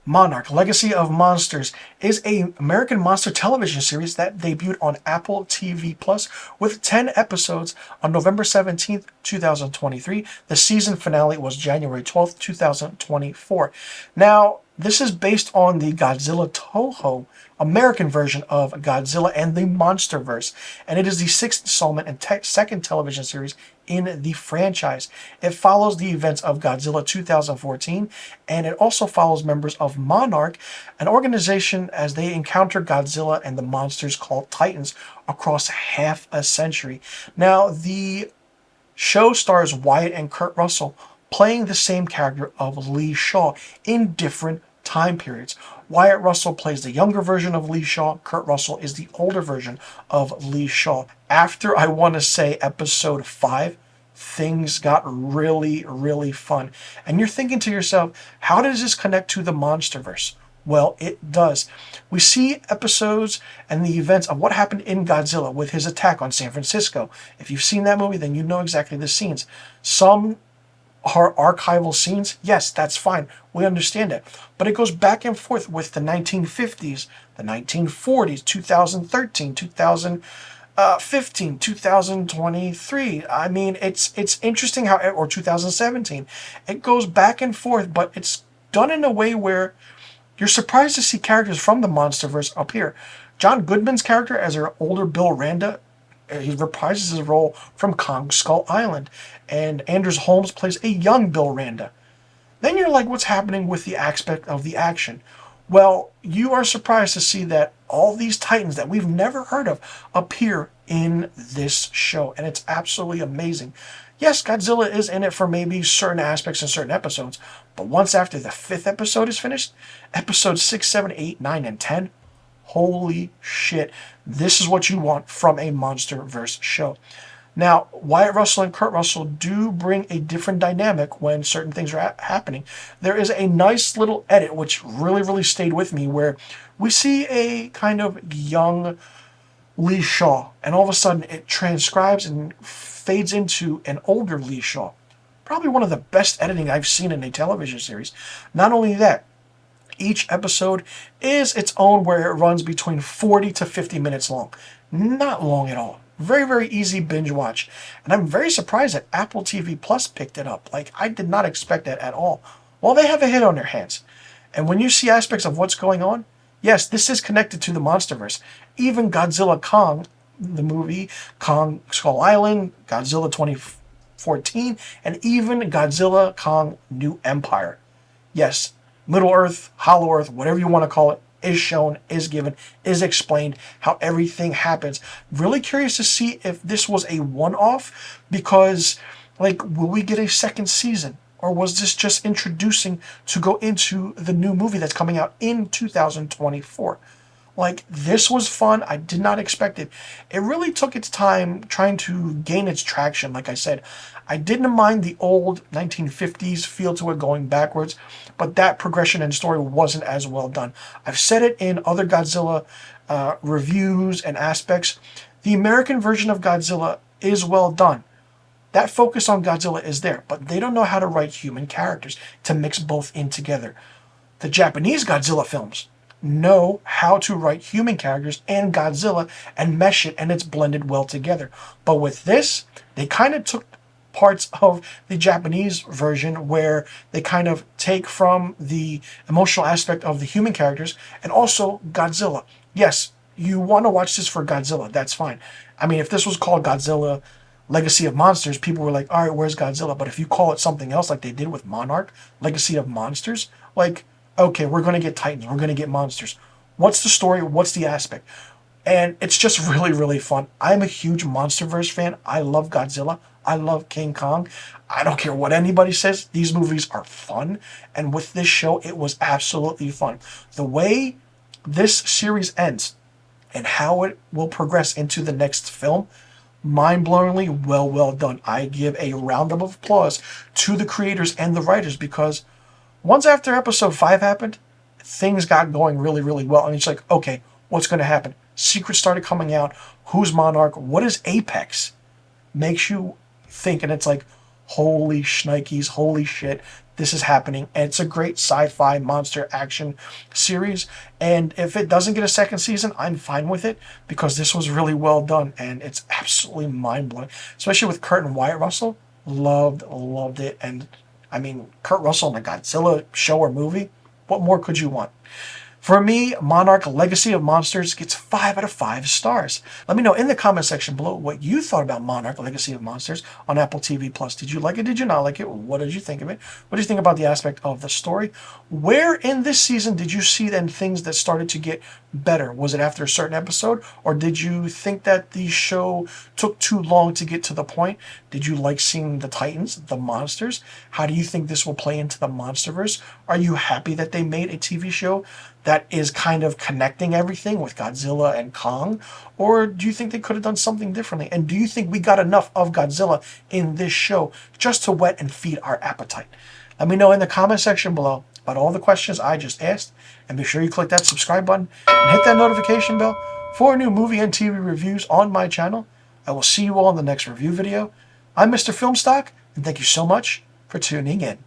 Monarch, Legacy of Monsters is a American monster television series that debuted on Apple TV Plus with 10 episodes on November 17th, 2023. The season finale was January 12th, 2024. Now, this is based on the Godzilla Toho American version of Godzilla and the Monsterverse, and it is the sixth installment and second television series in the franchise. It follows the events of Godzilla 2014, and it also follows members of Monarch, an organization as they encounter Godzilla and the monsters called Titans across half a century. Now, the show stars Wyatt and Kurt Russell playing the same character of Lee Shaw in different time periods. Wyatt Russell plays the younger version of Lee Shaw. Kurt Russell is the older version of Lee Shaw. After, I want to say, episode 5, things got really, really fun. And you're thinking to yourself, how does this connect to the Monsterverse? Well, it does. We see episodes and the events of what happened in Godzilla with his attack on San Francisco. If you've seen that movie, then you know exactly the scenes. Some are archival scenes. Yes, that's fine. We understand it. But it goes back and forth with the 1950s, the 1940s, 2013, 2015, 2023. I mean, it's interesting how, or 2017. It goes back and forth, but it's done in a way where you're surprised to see characters from the Monsterverse appear. John Goodman's character as our older Bill Randa, he reprises his role from Kong Skull Island. And Anders Holmes plays a young Bill Randa. Then you're like, what's happening with the aspect of the action? Well, you are surprised to see that all these Titans that we've never heard of appear in this show. And it's absolutely amazing. Yes, Godzilla is in it for maybe certain aspects in certain episodes. But once after the 5th episode is finished, episodes 6, 7, 8, 9, and 10, holy shit. This is what you want from a Monsterverse show. Now, Wyatt Russell and Kurt Russell do bring a different dynamic when certain things are happening. There is a nice little edit which really, really stayed with me where we see a kind of young Lee Shaw, and all of a sudden it transcribes and fades into an older Lee Shaw. Probably one of the best editing I've seen in a television series. Not only that, each episode is its own where it runs between 40 to 50 minutes long. Not long at all. Very, very easy binge watch. And I'm very surprised that Apple TV Plus picked it up. Like, I did not expect that at all. Well, they have a hit on their hands. And when you see aspects of what's going on, yes, this is connected to the Monsterverse. Even Godzilla Kong, the movie, Kong Skull Island, Godzilla 2014, and even Godzilla Kong New Empire. Yes, Middle Earth, Hollow Earth, whatever you want to call it, is shown, is given, is explained, how everything happens. Really curious to see if this was a one-off, because, like, will we get a second season? Or was this just introducing to go into the new movie that's coming out in 2024? Like, this was fun. I did not expect it. It really took its time trying to gain its traction. Like I said, I didn't mind the old 1950s feel to it going backwards, but that progression and story wasn't as well done. I've said it in other Godzilla reviews and aspects. The American version of Godzilla is well done. That focus on Godzilla is there, but they don't know how to write human characters to mix both in together. The Japanese Godzilla films know how to write human characters and Godzilla and mesh it, and it's blended well together. But with this, they kind of took parts of the Japanese version where they kind of take from the emotional aspect of the human characters and also Godzilla. Yes, you want to watch this for Godzilla, that's fine. I mean, if this was called Godzilla Legacy of Monsters, people were like, all right, where's Godzilla? But if you call it something else like they did with Monarch, Legacy of Monsters, like, okay, we're going to get Titans, we're going to get monsters. What's the story? What's the aspect? And it's just really, really fun. I'm a huge Monsterverse fan. I love Godzilla. I love King Kong. I don't care what anybody says. These movies are fun. And with this show, it was absolutely fun. The way this series ends and how it will progress into the next film, mind-blowingly well done. I give a round of applause to the creators and the writers, because once after episode 5 happened, things got going really, really well. And it's like, okay, what's going to happen? Secrets started coming out. Who's Monarch? What is Apex? Makes you think, and it's like, holy shnikes, holy shit. this is happening. And it's a great sci-fi monster action series. And if it doesn't get a second season, I'm fine with it, because this was really well done and it's absolutely mind-blowing. Especially with Kurt and Wyatt Russell. Loved it. And I mean, Kurt Russell in a Godzilla show or movie, what more could you want? For me, Monarch Legacy of Monsters gets 5 out of 5 stars. Let me know in the comment section below what you thought about Monarch Legacy of Monsters on Apple TV+. Did you like it? Did you not like it? What did you think of it? What did you think about the aspect of the story? Where in this season did you see then things that started to get better? Was it after a certain episode? Or did you think that the show took too long to get to the point? Did you like seeing the Titans, the monsters? How do you think this will play into the Monsterverse? Are you happy that they made a TV show that is kind of connecting everything with Godzilla and Kong? Or do you think they could have done something differently? And do you think we got enough of Godzilla in this show just to whet and feed our appetite? Let me know in the comment section below about all the questions I just asked. And be sure you click that subscribe button and hit that notification bell for new movie and TV reviews on my channel. I will see you all in the next review video. I'm Mr. Filmstock, and thank you so much for tuning in.